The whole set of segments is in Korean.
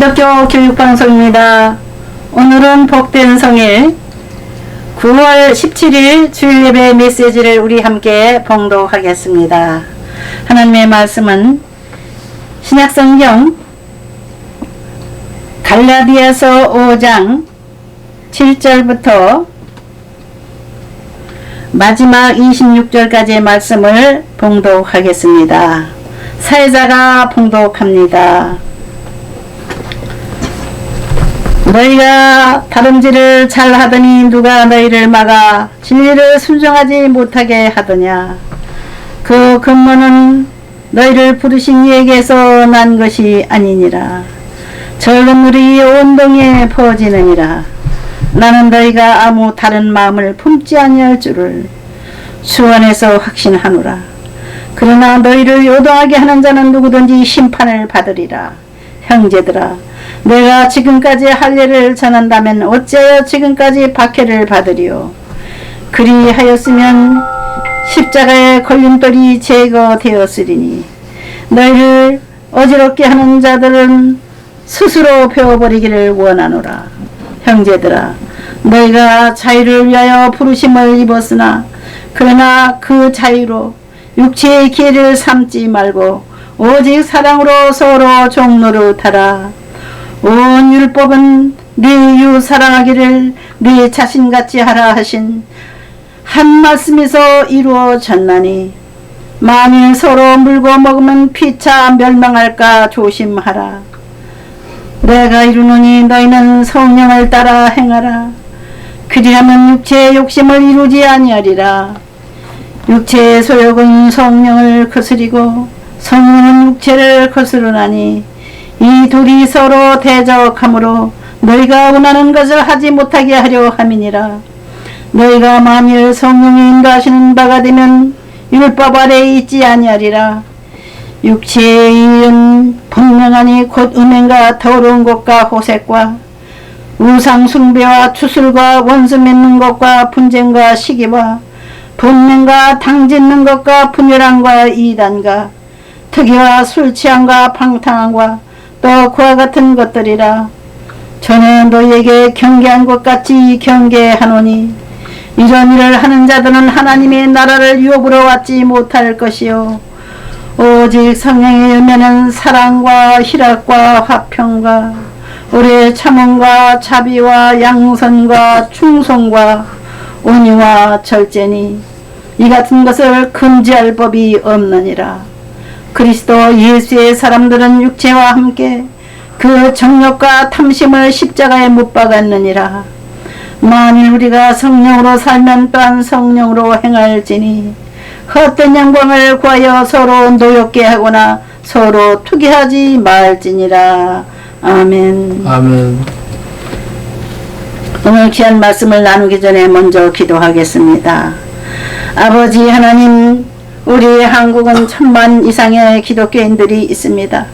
기독교 교육방송입니다. 오늘은 복된 성일 9월 17일 주일예배 메시지를 우리 함께 봉독하겠습니다. 하나님의 말씀은 신약성경 갈라디아서 5장 7절부터 마지막 26절까지의 말씀을 봉독하겠습니다. 사회자가 봉독합니다. 너희가 다름질을 잘하더니 누가 너희를 막아 진리를 순종하지 못하게 하더냐. 그 근본은 너희를 부르신 이에게서 난 것이 아니니라. 절름물이 온 동에 퍼지느니라. 나는 너희가 아무 다른 마음을 품지 아니할 줄을 주 안에서 확신하노라. 그러나 너희를 요동하게 하는 자는 누구든지 심판을 받으리라. 형제들아, 내가 지금까지 할례를 전한다면 어찌하여 지금까지 박해를 받으리요. 그리하였으면 십자가의 걸림돌이 제거되었으리니 너희를 어지럽게 하는 자들은 스스로 베어버리기를 원하노라. 형제들아, 너희가 자유를 위하여 부르심을 입었으나 그러나 그 자유로 육체의 기회를 삼지 말고 오직 사랑으로 서로 종노릇하라. 온 율법은 네 이웃 사랑하기를 네 자신같이 하라 하신 한 말씀에서 이루어졌나니 만일 서로 물고 먹으면 피차 멸망할까 조심하라. 내가 이루노니 너희는 성령을 따라 행하라. 그리하면 육체의 욕심을 이루지 아니하리라. 육체의 소욕은 성령을 거스리고 성령은 육체를 거스르나니 이 둘이 서로 대적하므로 너희가 원하는 것을 하지 못하게 하려 함이니라. 너희가 만일 성령이 인도하시는 바가 되면 율법 아래에 있지 아니하리라. 육체의 일은 분명하니 곧 음행과 더러운 것과 호색과 우상 숭배와 추술과 원수 맺는 것과 분쟁과 시기와 분명과 당짓는 것과 분열함과 이단과 특이와 술 취함과 방탕함과 또 그와 같은 것들이라. 전에 너희에게 경계한 것 같이 경계하노니 이런 일을 하는 자들은 하나님의 나라를 유업으로 받지 못할 것이요 오직 성령의 열매는 사랑과 희락과 화평과 오래 참음과 자비와 양선과 충성과 온유와 절제니 이 같은 것을 금지할 법이 없느니라. 그리스도 예수의 사람들은 육체와 함께 그 정욕과 탐심을 십자가에 못 박았느니라. 만일 우리가 성령으로 살면 또한 성령으로 행할지니 헛된 영광을 구하여 서로 노엽게 하거나 서로 투기하지 말지니라. 아멘. 아멘. 오늘 귀한 말씀을 나누기 전에 먼저 기도하겠습니다. 아버지 하나님, 우리 한국은 1000만 이상의 기독교인들이 있습니다.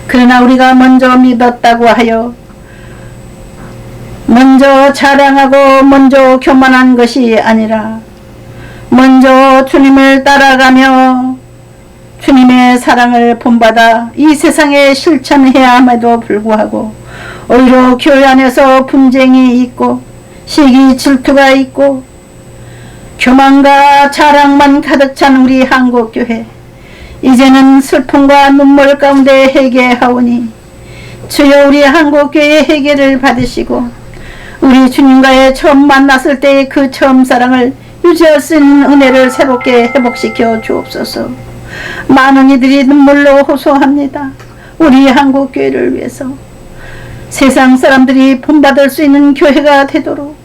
그러나 우리가 먼저 믿었다고 하여 먼저 자랑하고 먼저 교만한 것이 아니라 먼저 주님을 따라가며 주님의 사랑을 본받아 이 세상에 실천해야 함에도 불구하고 오히려 교회 안에서 분쟁이 있고 시기 질투가 있고 교만과 자랑만 가득 찬 우리 한국교회, 이제는 슬픔과 눈물 가운데 회개하오니 주여 우리 한국교회의 회개를 받으시고 우리 주님과의 처음 만났을 때의 그 처음 사랑을 유지할 수 있는 은혜를 새롭게 회복시켜 주옵소서. 많은 이들이 눈물로 호소합니다. 우리 한국교회를 위해서 세상 사람들이 본받을 수 있는 교회가 되도록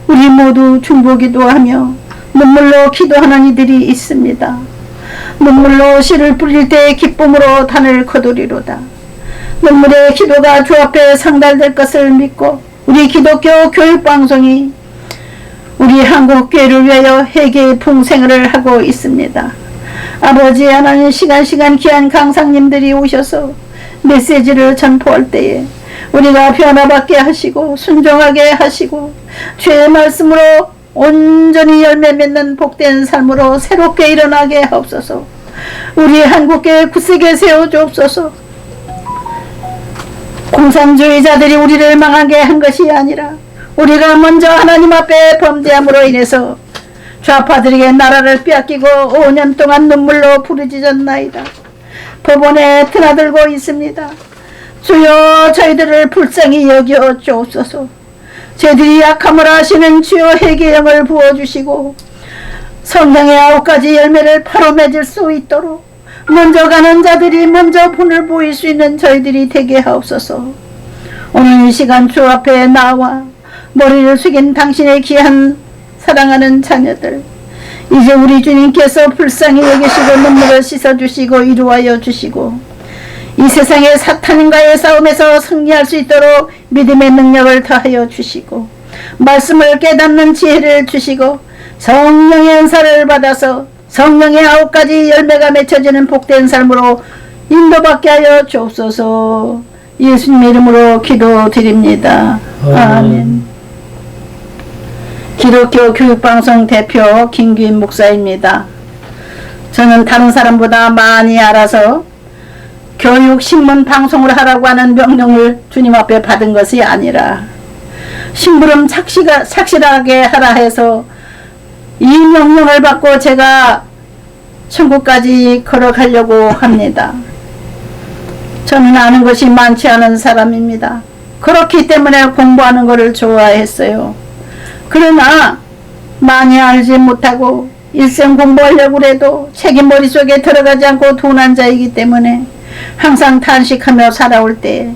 우리 모두 중보기도하며 눈물로 기도하는 이들이 있습니다. 눈물로 씨를 뿌릴 때 기쁨으로 단을 거두리로다. 눈물의 기도가 주 앞에 상달될 것을 믿고 우리 기독교 교육방송이 우리 한국교회를 위하여 회개의 풍생을 하고 있습니다. 아버지 하나님, 시간 귀한 강사님들이 오셔서 메시지를 전포할 때에 우리가 변화받게 하시고 순종하게 하시고 주의 말씀으로 온전히 열매 맺는 복된 삶으로 새롭게 일어나게 하옵소서. 우리 한국교회 굳세게 세워주옵소서. 공산주의자들이 우리를 망하게 한 것이 아니라 우리가 먼저 하나님 앞에 범죄함으로 인해서 좌파들에게 나라를 빼앗기고 5년 동안 눈물로 부르짖었나이다. 법원에 드나들고 있습니다. 주여 저희들을 불쌍히 여겨 주옵소서. 저희들이 약함을 아시는 주여 회개의 영을 부어주시고 성령의 9가지 열매를 바로 맺을 수 있도록 먼저 가는 자들이 먼저 본을 보일 수 있는 저희들이 되게 하옵소서. 오늘 이 시간 주 앞에 나와 머리를 숙인 당신의 귀한 사랑하는 자녀들, 이제 우리 주님께서 불쌍히 여기시고 눈물을 씻어주시고 이루하여 주시고 이 세상의 사탄과의 싸움에서 승리할 수 있도록 믿음의 능력을 더하여 주시고 말씀을 깨닫는 지혜를 주시고 성령의 은사를 받아서 성령의 9가지 열매가 맺혀지는 복된 삶으로 인도받게 하여 주옵소서. 예수님의 이름으로 기도드립니다. 아멘. 기독교 교육방송 대표 김규인 목사입니다. 저는 다른 사람보다 많이 알아서 교육신문 방송을 하라고 하는 명령을 주님 앞에 받은 것이 아니라 심부름 착실하게 하라 해서 이 명령을 받고 제가 천국까지 걸어가려고 합니다. 저는 아는 것이 많지 않은 사람입니다. 그렇기 때문에 공부하는 것을 좋아했어요. 그러나 많이 알지 못하고 일생 공부하려고 해도 책이 머릿속에 들어가지 않고 둔한 자이기 때문에 항상 탄식하며 살아올 때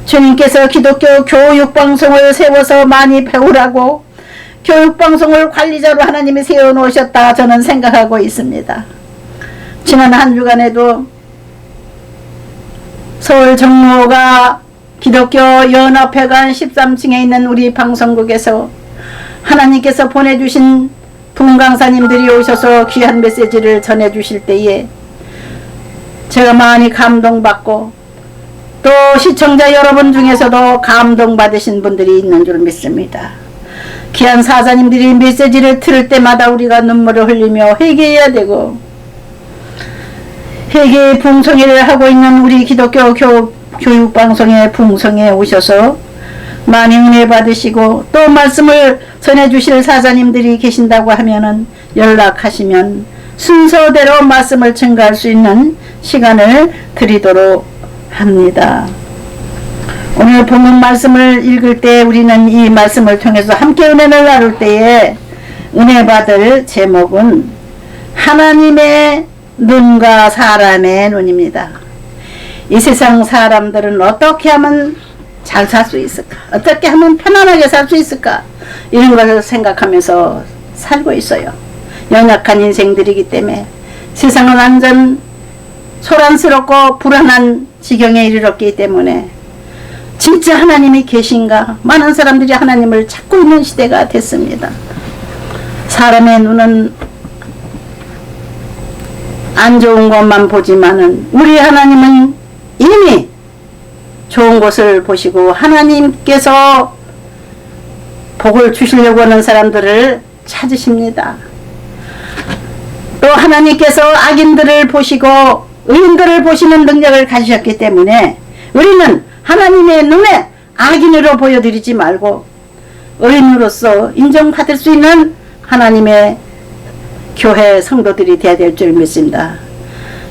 주님께서 기독교 교육방송을 세워서 많이 배우라고 교육방송을 관리자로 하나님이 세워놓으셨다 저는 생각하고 있습니다. 지난 한 주간에도 서울 정로가 기독교 연합회관 13층에 있는 우리 방송국에서 하나님께서 보내주신 동강사님들이 오셔서 귀한 메시지를 전해주실 때에 제가 많이 감동받고 또 시청자 여러분 중에서도 감동받으신 분들이 있는 줄 믿습니다. 귀한 사사님들이 메시지를 들을 때마다 우리가 눈물을 흘리며 회개해야 되고 회개의 붕송이를 하고 있는 우리 기독교 교육방송의 붕송에 오셔서 많이 은혜 받으시고 또 말씀을 전해주실 사사님들이 계신다고 하면은 연락하시면 순서대로 말씀을 증거할 수 있는 시간을 드리도록 합니다. 오늘 본문 말씀을 읽을 때 우리는 이 말씀을 통해서 함께 은혜를 나눌 때에 은혜 받을 제목은 하나님의 눈과 사람의 눈입니다. 이 세상 사람들은 어떻게 하면 잘 살 수 있을까? 어떻게 하면 편안하게 살 수 있을까? 이런 것을 생각하면서 살고 있어요. 연약한 인생들이기 때문에 세상은 완전 소란스럽고 불안한 지경에 이르렀기 때문에 진짜 하나님이 계신가? 많은 사람들이 하나님을 찾고 있는 시대가 됐습니다. 사람의 눈은 안 좋은 것만 보지만은 우리 하나님은 이미 좋은 것을 보시고 하나님께서 복을 주시려고 하는 사람들을 찾으십니다. 또 하나님께서 악인들을 보시고 의인들을 보시는 능력을 가지셨기 때문에 우리는 하나님의 눈에 악인으로 보여드리지 말고 의인으로서 인정받을 수 있는 하나님의 교회 성도들이 되어야 될 줄 믿습니다.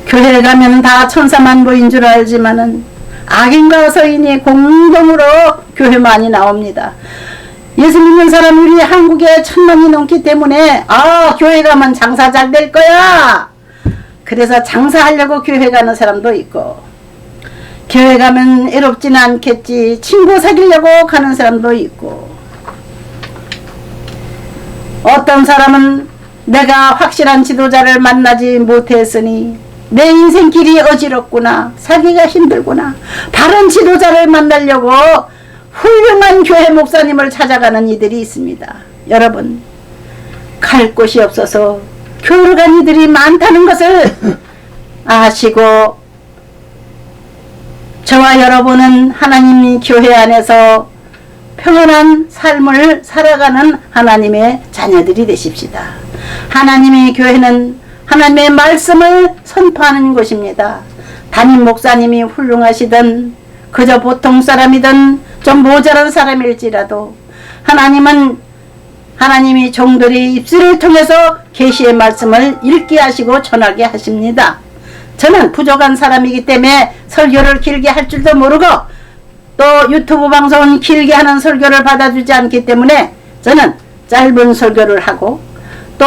교회에 가면 다 천사만보인 줄 알지만은 악인과 서인이 공동으로 교회 많이 나옵니다. 예수 믿는 사람 우리 한국에 1000만이 넘기 때문에 교회 가면 장사 잘 될 거야. 그래서 장사하려고 교회 가는 사람도 있고 교회 가면 외롭지는 않겠지 친구 사귀려고 가는 사람도 있고 어떤 사람은 내가 확실한 지도자를 만나지 못했으니 내 인생길이 어지럽구나 살기가 힘들구나 다른 지도자를 만나려고 훌륭한 교회 목사님을 찾아가는 이들이 있습니다. 여러분 갈 곳이 없어서 교회를 간 이들이 많다는 것을 아시고 저와 여러분은 하나님이 교회 안에서 평안한 삶을 살아가는 하나님의 자녀들이 되십시다. 하나님의 교회는 하나님의 말씀을 선포하는 곳입니다. 담임 목사님이 훌륭하시든 그저 보통 사람이든 좀 모자란 사람일지라도 하나님이 종들의 입술을 통해서 계시의 말씀을 읽게 하시고 전하게 하십니다. 저는 부족한 사람이기 때문에 설교를 길게 할 줄도 모르고 또 유튜브 방송은 길게 하는 설교를 받아주지 않기 때문에 저는 짧은 설교를 하고 또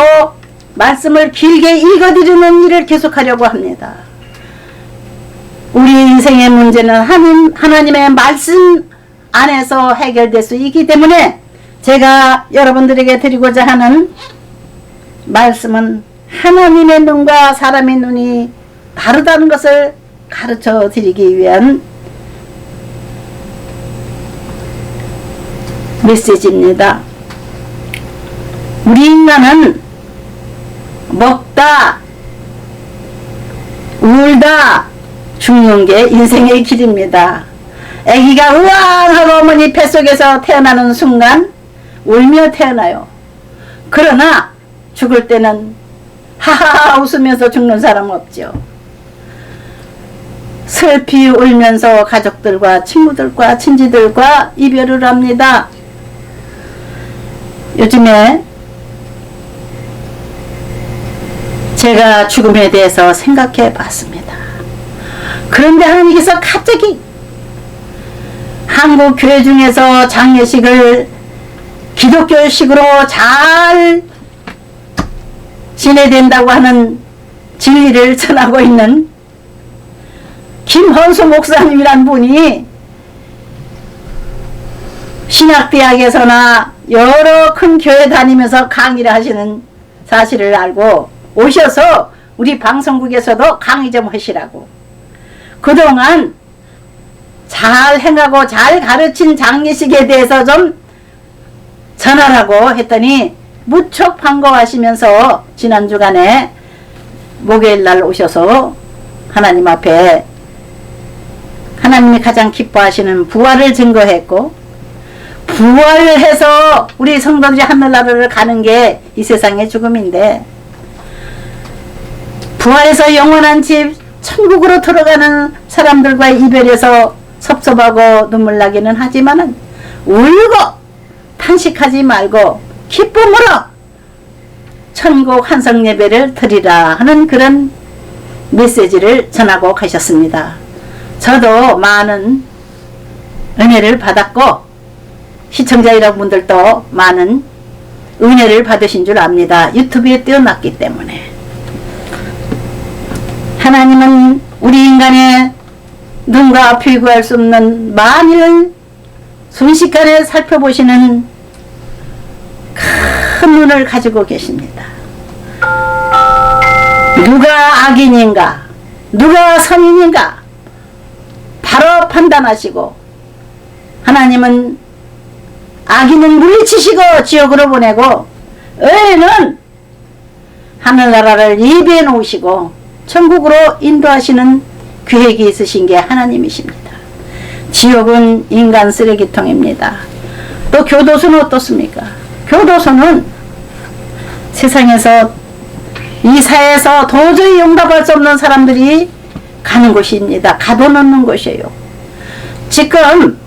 말씀을 길게 읽어드리는 일을 계속하려고 합니다. 우리 인생의 문제는 하나님의 말씀 안에서 해결될 수 있기 때문에 제가 여러분들에게 드리고자 하는 말씀은 하나님의 눈과 사람의 눈이 다르다는 것을 가르쳐 드리기 위한 메시지입니다. 우리 인간은 먹다, 울다, 죽는 게 인생의 길입니다. 아기가 으앙하고 어머니 뱃속에서 태어나는 순간 울며 태어나요. 그러나 죽을 때는 하하하 웃으면서 죽는 사람 없죠. 슬피 울면서 가족들과 친구들과 친지들과 이별을 합니다. 요즘에 제가 죽음에 대해서 생각해 봤습니다. 그런데 하나님께서 갑자기 한국 교회 중에서 장례식을 기독교식으로 잘 지내야 된다고 하는 진리를 전하고 있는 김헌수 목사님이란 분이 신학대학에서나 여러 큰 교회 다니면서 강의를 하시는 사실을 알고 오셔서 우리 방송국에서도 강의 좀 하시라고, 그동안 잘 행하고 잘 가르친 장례식에 대해서 좀 전하라고 했더니 무척 반가워하시면서 지난 주간에 목요일날 오셔서 하나님 앞에 하나님이 가장 기뻐하시는 부활을 증거했고, 부활을 해서 우리 성도들이 하늘나라를 가는 게 이 세상의 죽음인데, 부활해서 영원한 집 천국으로 들어가는 사람들과 이별해서 섭섭하고 눈물 나기는 하지만은 울고 탄식하지 말고 기쁨으로 천국 환성 예배를 드리라 하는 그런 메시지를 전하고 가셨습니다. 저도 많은 은혜를 받았고 시청자 여러분들도 많은 은혜를 받으신 줄 압니다. 유튜브에 띄어놨기 때문에. 하나님은 우리 인간의 눈과 비교할 수 없는 만일 순식간에 살펴보시는 큰 눈을 가지고 계십니다. 누가 악인인가 누가 선인인가 바로 판단하시고, 하나님은 악인은 물리치시고 지옥으로 보내고 의인은 하늘나라를 예비해 놓으시고 천국으로 인도하시는 계획이 있으신 게 하나님이십니다. 지옥은 인간 쓰레기통입니다. 또 교도소는 어떻습니까? 교도소는 세상에서 이 사회에서 도저히 용납할 수 없는 사람들이 가는 곳입니다. 가둬놓는 곳이에요. 지금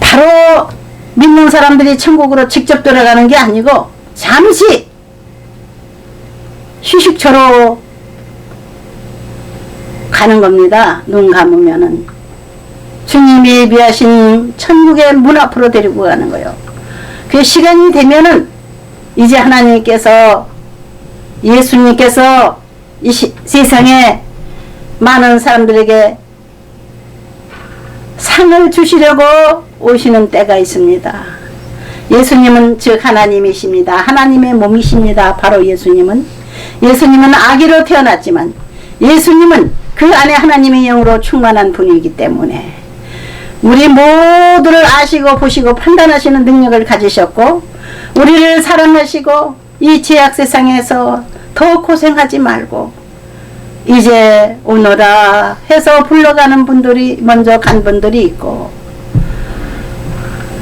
바로 믿는 사람들이 천국으로 직접 들어가는 게 아니고 잠시 휴식처로 가는 겁니다. 눈 감으면은 주님이 예비하신 천국의 문 앞으로 데리고 가는 거예요. 그 시간이 되면은 이제 하나님께서, 예수님께서 이 세상에 많은 사람들에게 상을 주시려고 오시는 때가 있습니다. 예수님은 즉 하나님이십니다. 하나님의 몸이십니다. 바로 예수님은 아기로 태어났지만 예수님은 그 안에 하나님의 영으로 충만한 분이기 때문에 우리 모두를 아시고 보시고 판단하시는 능력을 가지셨고, 우리를 사랑하시고 이 죄악 세상에서 더 고생하지 말고 이제 오너라 해서 불러가는 분들이, 먼저 간 분들이 있고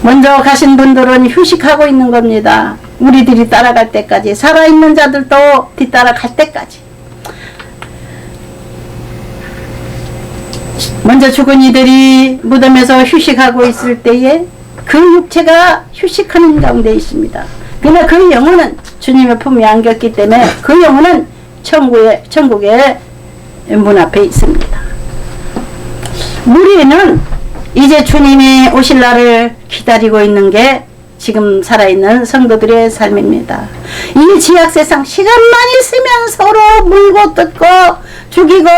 먼저 가신 분들은 휴식하고 있는 겁니다. 우리들이 따라갈 때까지, 살아있는 자들도 뒤따라갈 때까지. 먼저 죽은 이들이 무덤에서 휴식하고 있을 때에 그 육체가 휴식하는 가운데 있습니다. 그러나 그 영혼은 주님의 품에 안겼기 때문에 그 영혼은 천국의 문 앞에 있습니다. 우리는 이제 주님이 오실 날을 기다리고 있는 게 지금 살아있는 성도들의 삶입니다. 이 지약세상 시간만 있으면 서로 물고 뜯고 죽이고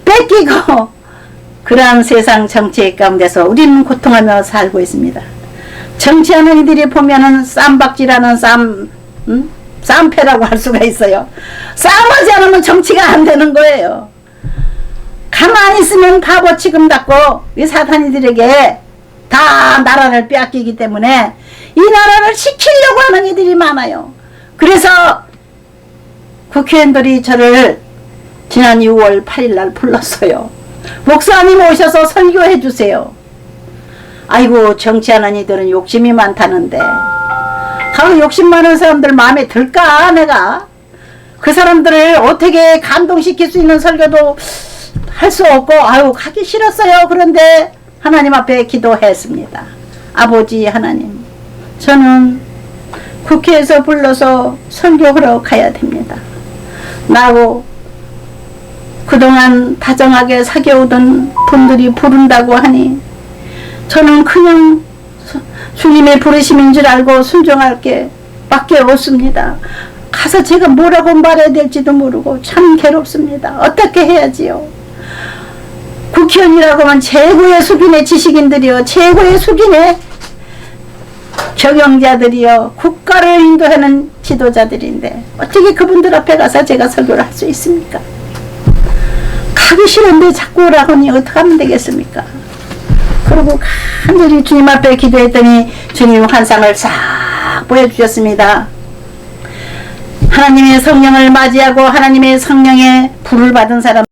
뺏기고 그러한 세상 정치 가운데서 우리는 고통하며 살고 있습니다. 정치하는 이들이 보면은 쌈박질하는 쌈패라고 할 수가 있어요. 싸움하지 않으면 정치가 안 되는 거예요. 가만히 있으면 바보 취급받고 이 사탄이들에게 다 나라를 빼앗기기 때문에 이 나라를 지키려고 하는 이들이 많아요. 그래서 국회의원들이 저를 지난 6월 8일 날 불렀어요. 목사님 오셔서 설교해 주세요. 아이고 정치하는 이들은 욕심이 많다는데 욕심 많은 사람들 마음에 들까 내가? 그 사람들을 어떻게 감동시킬 수 있는 설교도 할 수 없고 가기 싫었어요. 그런데 하나님 앞에 기도했습니다. 아버지 하나님, 저는 국회에서 불러서 설교하러 가야 됩니다. 나하고 그동안 다정하게 사귀어오던 분들이 부른다고 하니 저는 그냥 주님의 부르심인 줄 알고 순종할 게 밖에 없습니다. 가서 제가 뭐라고 말해야 될지도 모르고 참 괴롭습니다. 어떻게 해야지요? 국회의원이라고 하면 최고의 수준의 지식인들이요, 최고의 수준의 경영자들이요, 국가를 인도하는 지도자들인데 어떻게 그분들 앞에 가서 제가 설교를 할 수 있습니까? 가기 싫은데 자꾸 오라고 하니 어떻게 하면 되겠습니까? 그리고 간절히 주님 앞에 기도했더니 주님 환상을 싹 보여주셨습니다. 하나님의 성령을 맞이하고 하나님의 성령의 불을 받은 사람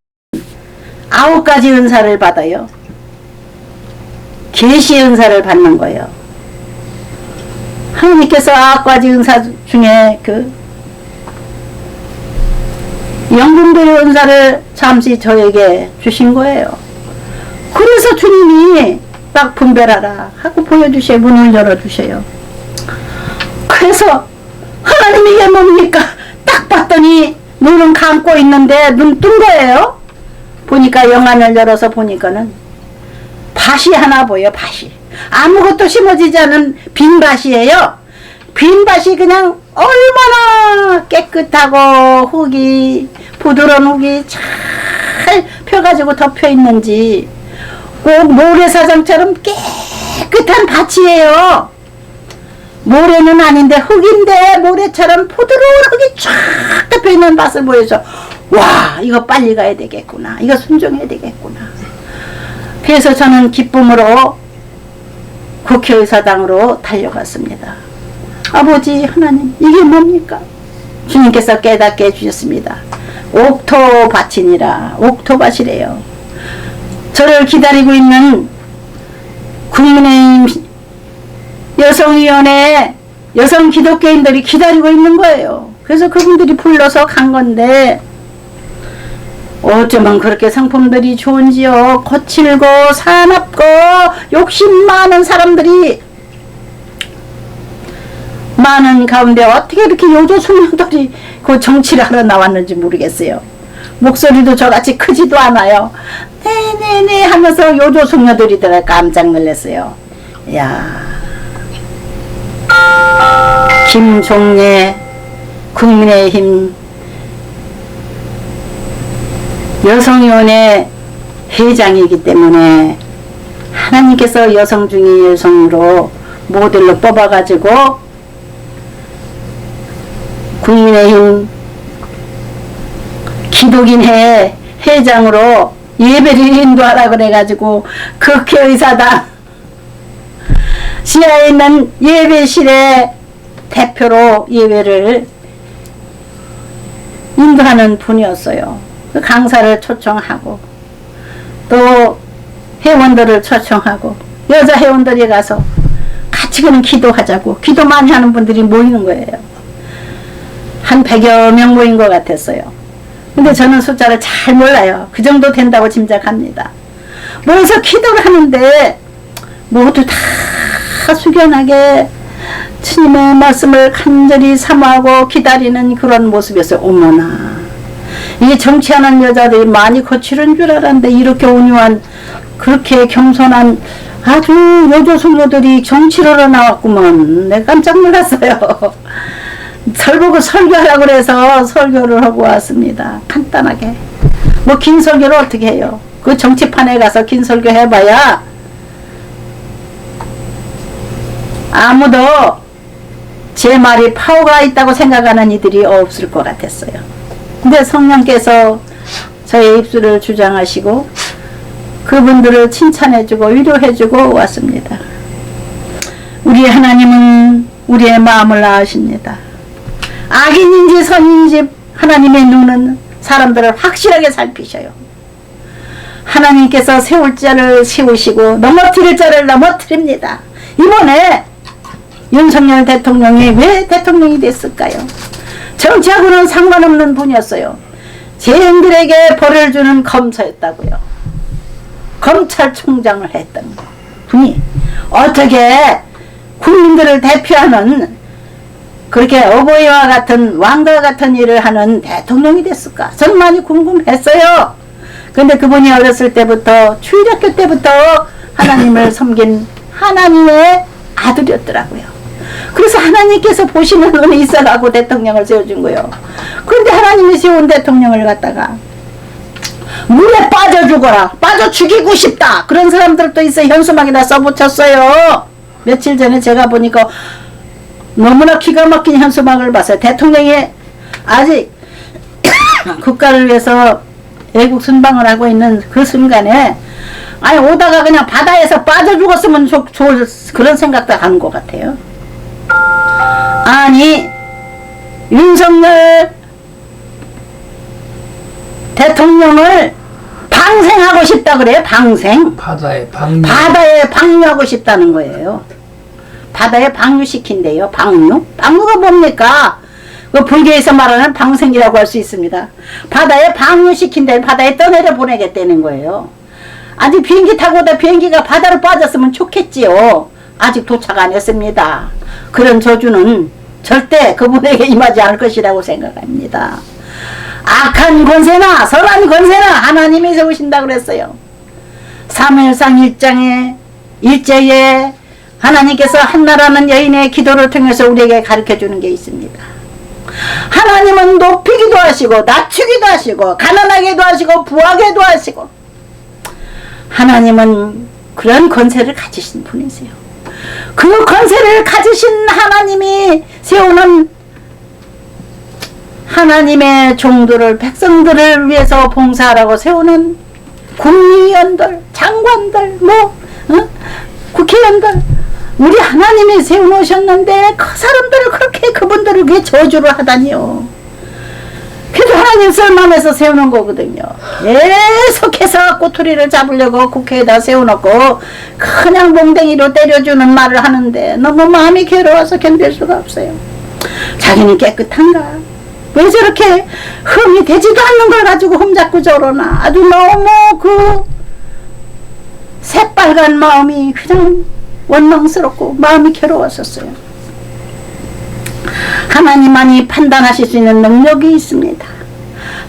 9가지 은사를 받아요. 계시 은사를 받는 거예요. 하나님께서 9가지 은사 중에 영분별의 은사를 잠시 저에게 주신 거예요. 그래서 주님이 딱 분별하라 하고 보여주셔요. 문을 열어주셔요. 그래서 하나님 이게 뭡니까? 딱 봤더니 눈은 감고 있는데 눈 뜬 거예요. 보니까 영안을 열어서 보니까는 밭이 하나 보여. 밭이 아무것도 심어지지 않은 빈 밭이에요. 빈 밭이 그냥 얼마나 깨끗하고 흙이 부드러운 흙이 잘 펴가지고 덮여 있는지 꼭 모래사장처럼 깨끗한 밭이에요. 모래는 아닌데 흙인데 모래처럼 부드러운 흙이 쫙 덮여 있는 밭을 보여서 와, 이거 빨리 가야 되겠구나, 이거 순종해야 되겠구나. 그래서 저는 기쁨으로 국회의사당으로 달려갔습니다. 아버지 하나님, 이게 뭡니까? 주님께서 깨닫게 해주셨습니다. 옥토밭이니라. 옥토밭이래요. 저를 기다리고 있는 국민의힘 여성위원회 여성 기독교인들이 기다리고 있는 거예요. 그래서 그분들이 불러서 간 건데 어쩌면 그렇게 성품들이 좋은지요. 거칠고 사납고 욕심 많은 사람들이 많은 가운데 어떻게 이렇게 요조숙녀들이 그 정치를 하러 나왔는지 모르겠어요. 목소리도 저같이 크지도 않아요. 네네네 하면서 요조숙녀들이더라. 깜짝 놀랐어요. 야, 김종례 국민의힘 여성위원회 회장이기 때문에 하나님께서 여성 중에 여성으로 모델로 뽑아가지고 국민의힘 기독인회 회장으로 예배를 인도하라 그래가지고 국회의사당 지하에 있는 예배실에 대표로 예배를 인도하는 분이었어요. 강사를 초청하고 또 회원들을 초청하고 여자 회원들이 가서 같이 그냥 기도하자고, 기도 많이 하는 분들이 모이는 거예요. 한 100여 명 모인 것 같았어요. 근데 저는 숫자를 잘 몰라요. 그 정도 된다고 짐작합니다. 모여서 기도를 하는데 모두 다 숙연하게 주님의 말씀을 간절히 사모하고 기다리는 그런 모습이었어요. 어머나, 이게 정치하는 여자들이 많이 거칠은 줄 알았는데 이렇게 온유한, 그렇게 겸손한 아주 여조 성도들이 정치로러 나왔구먼. 내가 깜짝 놀랐어요. 설보고 설교하라고 그래서 설교를 하고 왔습니다. 간단하게. 뭐 긴 설교를 어떻게 해요? 그 정치판에 가서 긴 설교 해봐야 아무도 제 말이 파워가 있다고 생각하는 이들이 없을 것 같았어요. 근데 성령께서 저의 입술을 주장하시고 그분들을 칭찬해주고 위로해주고 왔습니다. 우리 하나님은 우리의 마음을 아십니다. 악인인지 선인지 하나님의 눈은 사람들을 확실하게 살피셔요. 하나님께서 세울 자를 세우시고 넘어뜨릴 자를 넘어뜨립니다. 이번에 윤석열 대통령이 왜 대통령이 됐을까요? 정치하고는 상관없는 분이었어요. 죄인들에게 벌을 주는 검사였다고요. 검찰총장을 했던 분이 어떻게 국민들을 대표하는 그렇게 어버이와 같은 왕과 같은 일을 하는 대통령이 됐을까? 저는 많이 궁금했어요. 근데 그분이 어렸을 때부터 주일학교 때부터 하나님을 섬긴 하나님의 아들이었더라고요. 그래서 하나님께서 보시는 눈이 있어가고 대통령을 세워준 거예요. 그런데 하나님이 세운 대통령을 갖다가 물에 빠져 죽어라, 빠져 죽이고 싶다, 그런 사람들도 있어요. 현수막에다 써붙였어요. 며칠 전에 제가 보니까 너무나 기가 막힌 현수막을 봤어요. 대통령이 아직 국가를 위해서 애국 순방을 하고 있는 그 순간에 아니 오다가 그냥 바다에서 빠져 죽었으면 좋을 그런 생각도 하는 것 같아요. 아니 윤석열 대통령을 방생하고 싶다 그래요. 방생. 바다에 방류. 바다에 방류하고 싶다는 거예요. 바다에 방류시킨대요. 방류? 방류가 뭡니까? 그 불교에서 말하는 방생이라고 할 수 있습니다. 바다에 방류시킨대. 바다에 떠내려 보내겠다는 거예요. 아직 비행기 타고 오다 비행기가 바다로 빠졌으면 좋겠지요. 아직 도착 안 했습니다. 그런 저주는 절대 그분에게 임하지 않을 것이라고 생각합니다. 악한 권세나 선한 권세나 하나님이 세우신다고 그랬어요. 사무엘상 1장에 하나님께서 한나라는 여인의 기도를 통해서 우리에게 가르쳐주는 게 있습니다. 하나님은 높이기도 하시고 낮추기도 하시고 가난하게도 하시고 부하게도 하시고 하나님은 그런 권세를 가지신 분이세요. 그 권세를 가지신 하나님이 세우는 하나님의 종들을 백성들을 위해서 봉사하라고 세우는 국회의원들, 장관들, 국회의원들 우리 하나님이 세워놓으셨는데 그 사람들을 그렇게 그분들을 위해 저주를 하다니요. 그래도 하나님 쓸만해서 세우는 거거든요. 계속해서 꼬투리를 잡으려고 국회에다 세워놓고 그냥 몽댕이로 때려주는 말을 하는데 너무 마음이 괴로워서 견딜 수가 없어요. 자기는 깨끗한가? 왜 저렇게 흠이 되지도 않는 걸 가지고 흠잡고 저러나. 아주 너무 그 새빨간 마음이 그냥 원망스럽고 마음이 괴로웠었어요. 하나님만이 판단하실 수 있는 능력이 있습니다.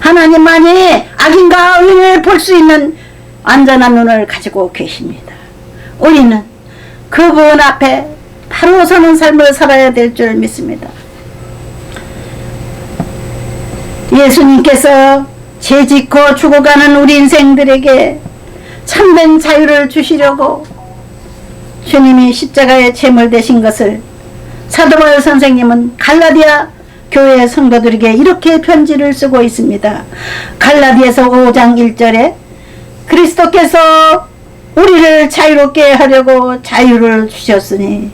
하나님만이 악인과 의인을 볼 수 있는 안전한 눈을 가지고 계십니다. 우리는 그분 앞에 바로 서는 삶을 살아야 될 줄 믿습니다. 예수님께서 죄짓고 죽어가는 우리 인생들에게 참된 자유를 주시려고 주님이 십자가에 제물되신 것을 사도 바울 선생님은 갈라디아 교회 성도들에게 이렇게 편지를 쓰고 있습니다. 갈라디아서 5장 1절에 그리스도께서 우리를 자유롭게 하려고 자유를 주셨으니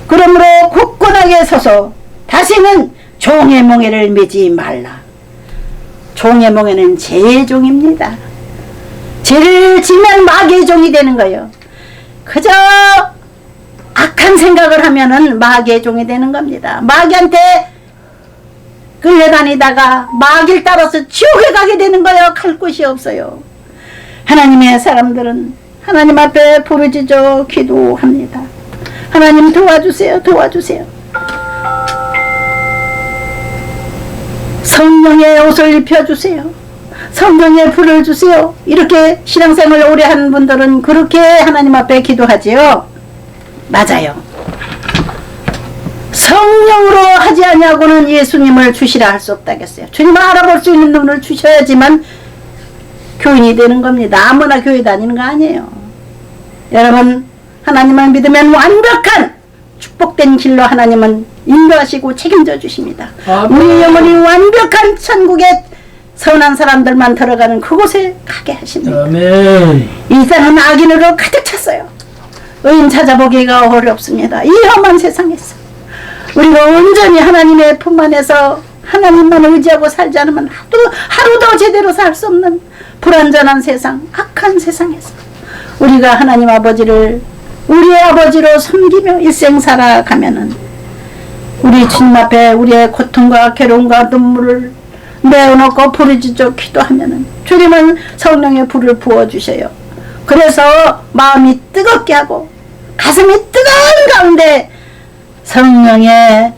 그러므로 굳건하게 서서 다시는 종의 멍에를 매지 말라. 종의 멍에는 죄의 종입니다. 죄를 지면 마귀의 종이 되는 거예요. 그저 악한 생각을 하면은 마귀의 종이 되는 겁니다. 마귀한테 끌려다니다가 마귀를 따라서 지옥에 가게 되는 거예요. 갈 곳이 없어요. 하나님의 사람들은 하나님 앞에 부르짖어 기도합니다. 하나님 도와주세요. 도와주세요. 성령의 옷을 입혀주세요. 성령의 불을 주세요. 이렇게 신앙생활을 오래 하는 분들은 그렇게 하나님 앞에 기도하지요. 맞아요. 성령으로 하지 아니하고는 예수님을 주시라 할 수 없다겠어요. 주님을 알아볼 수 있는 눈을 주셔야지만 교인이 되는 겁니다. 아무나 교회 다니는 거 아니에요. 여러분, 하나님을 믿으면 완벽한 축복된 길로 하나님은 인도하시고 책임져 주십니다. 우리 영혼이 완벽한 천국에 선한 사람들만 들어가는 그곳에 가게 하십니다. 아멘. 이 땅은 악인으로 가득 찼어요. 의인 찾아보기가 어렵습니다. 이 험한 세상에서 우리가 온전히 하나님의 품 안에서 하나님만 의지하고 살지 않으면 하루도 제대로 살 수 없는 불완전한 세상, 악한 세상에서 우리가 하나님 아버지를 우리의 아버지로 섬기며 일생 살아가면은 우리 주님 앞에 우리의 고통과 괴로움과 눈물을 내어놓고 부르짖어 기도하면은 주님은 성령의 불을 부어주셔요. 그래서 마음이 뜨겁게 하고 가슴이 뜨거운 가운데 성령의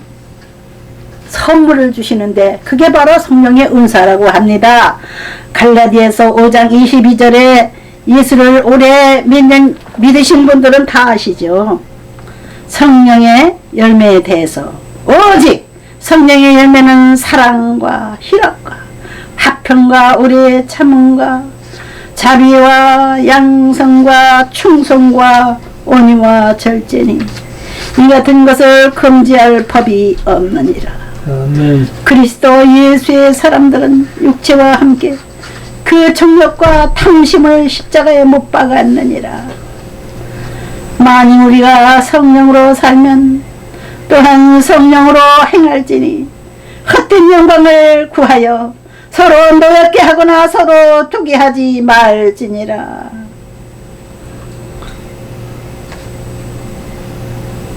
선물을 주시는데 그게 바로 성령의 은사라고 합니다. 갈라디아서 5장 22절에 예수를 오래 몇 년 믿으신 분들은 다 아시죠. 성령의 열매에 대해서 오직 성령의 열매는 사랑과 희락과 화평과 오래 참음과 자비와 양성과 충성과 온유와 절제니 이 같은 것을 금지할 법이 없느니라. 아멘. 그리스도 예수의 사람들은 육체와 함께 그 정욕과 탐심을 십자가에 못 박았느니라. 만일 우리가 성령으로 살면 또한 성령으로 행할지니 헛된 영광을 구하여 서로 노엽게 하거나 서로 투기하지 말지니라.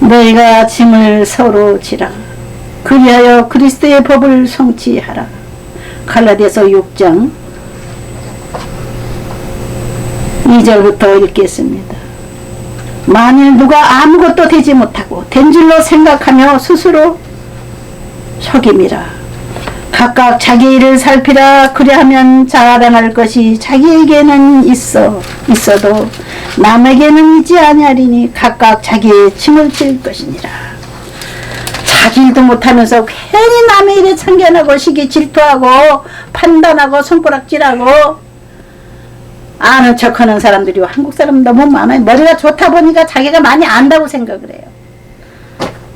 너희가 짐을 서로 지라. 그리하여 그리스도의 법을 성취하라. 갈라디아서 6장 2절부터 읽겠습니다. 만일 누가 아무것도 되지 못하고 된 줄로 생각하며 스스로 속임이라. 각각 자기 일을 살피라. 그리하면 자랑할 것이 자기에게는 있어도 남에게는 있지 아니하리니 각각 자기의 짐을 질 것이니라. 자기 일도 못하면서 괜히 남의 일에 참견하고 시기 질투하고 판단하고 손가락질하고 아는 척하는 사람들이 한국 사람 너무 많아요. 머리가 좋다 보니까 자기가 많이 안다고 생각을 해요.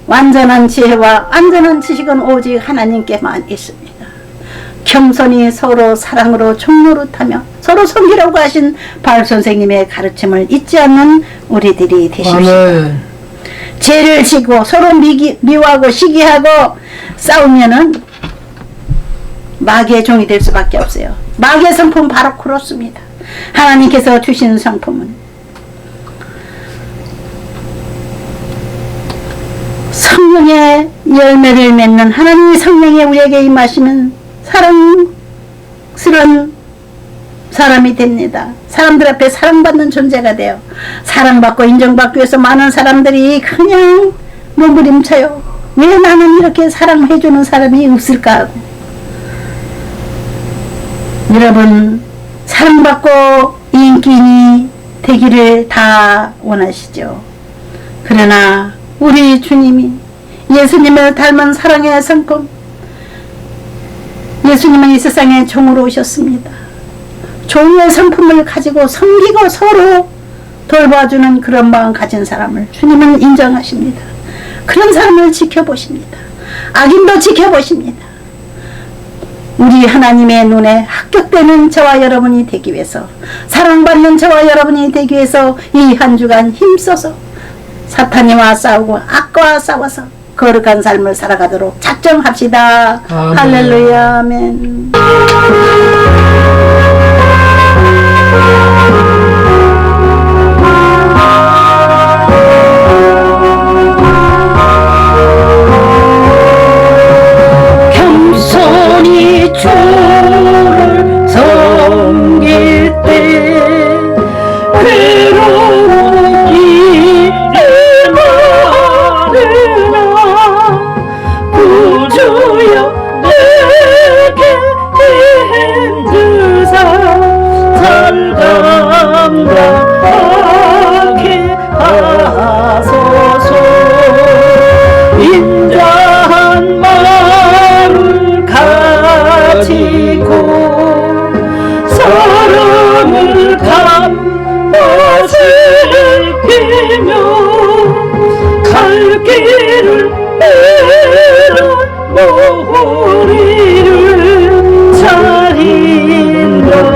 완전한 지혜와 안전한 지식은 오직 하나님께만 있습니다. 겸손히 서로 사랑으로 종노릇하며 서로 섬기라고 하신 바울 선생님의 가르침을 잊지 않는 우리들이 되십시오. 죄를 지고 서로 미워하고 시기하고 싸우면은 마귀의 종이 될 수밖에 없어요. 마귀의 성품은 바로 그렇습니다. 하나님께서 주신 성품은 성령의 열매를 맺는 하나님의 성령이 우리에게 임하시면 사랑스러운 사람이 됩니다. 사람들 앞에 사랑받는 존재가 돼요. 사랑받고 인정받기 위해서 많은 사람들이 그냥 몸부림쳐요. 왜 나는 이렇게 사랑해주는 사람이 없을까 하고. 여러분, 사랑받고 인기인이 되기를 다 원하시죠. 그러나 우리 주님이 예수님을 닮은 사랑의 성품, 예수님은 이 세상에 종으로 오셨습니다. 종의 성품을 가지고 섬기고 서로 돌봐주는 그런 마음 가진 사람을 주님은 인정하십니다. 그런 사람을 지켜보십니다. 악인도 지켜보십니다. 우리 하나님의 눈에 합격되는 저와 여러분이 되기 위해서, 사랑받는 저와 여러분이 되기 위해서 이 한 주간 힘써서 사탄이와 싸우고 악과 싸워서 거룩한 삶을 살아가도록 작정합시다. 아멘. 할렐루야. 아멘. 겸손 날 감당하게 하소서. 인자한 마음을 가지고 사랑을 감아지며 갈 길을 머리를 잘 인도하게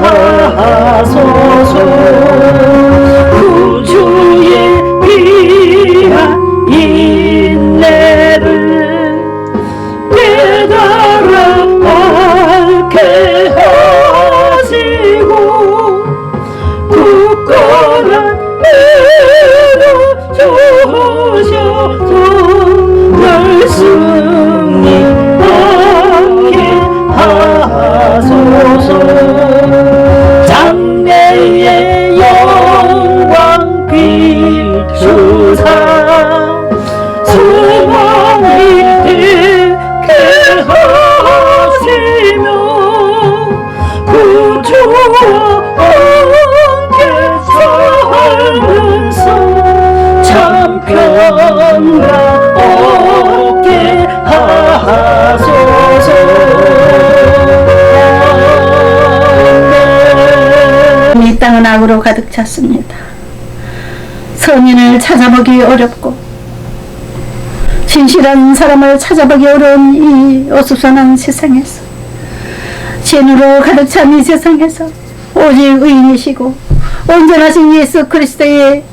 하소서. 구주의 귀한 인내를 깨달아 알게 하시고 굳건한 믿음 주셔서 늘 승리하게 하소서. 장래의 영광 비추사 소망이 되게 하시며 구주와 함께 살면서 참 평강 얻게 하소서. 이 땅은 악으로 가득 찼습니다. 선인을 찾아보기 어렵고 진실한 사람을 찾아보기 어려운 이 어수선한 세상에서, 진으로 가득 찬 이 세상에서 오직 의인이시고 온전하신 예수 그리스도의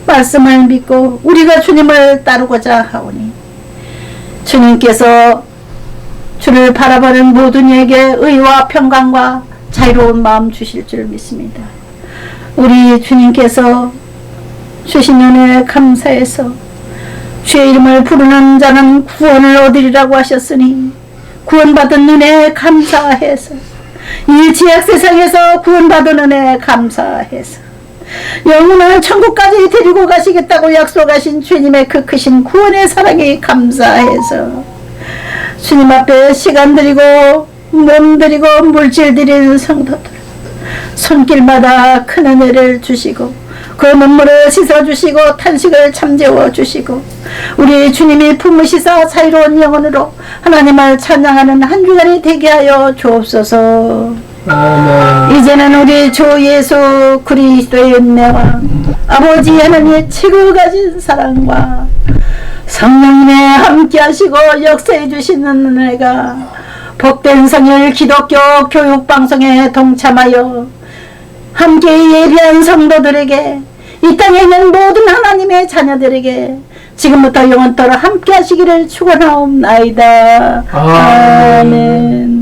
말씀을 믿고 우리가 주님을 따르고자 하오니 주님께서 주를 바라보는 모든 이에게 의와 평강과 자유로운 마음 주실 줄 믿습니다. 우리 주님께서 주신 은혜에 감사해서 주의 이름을 부르는 자는 구원을 얻으리라고 하셨으니 구원받은 은혜에 감사해서 이 지약 세상에서 구원받은 은혜에 감사해서 영혼을 천국까지 데리고 가시겠다고 약속하신 주님의 그 크신 구원의 사랑에 감사해서 주님 앞에 시간 드리고 몸 드리고 물질 드리는 성도들 손길마다 큰 은혜를 주시고 그 눈물을 씻어주시고 탄식을 잠재워 주시고 우리 주님이 품으시사 자유로운 영혼으로 하나님을 찬양하는 한 주간이 되게 하여 주옵소서. 아멘. 이제는 우리 주 예수 그리스도의 은혜와 아버지 하나님의 최고 가진 사랑과 성령님의 함께 하시고 역사해 주시는 은혜가 복된 성일 기독교 교육방송에 동참하여 함께 예비한 성도들에게 이 땅에 있는 모든 하나님의 자녀들에게 지금부터 영원토록 함께 하시기를 축원하옵나이다. 아멘.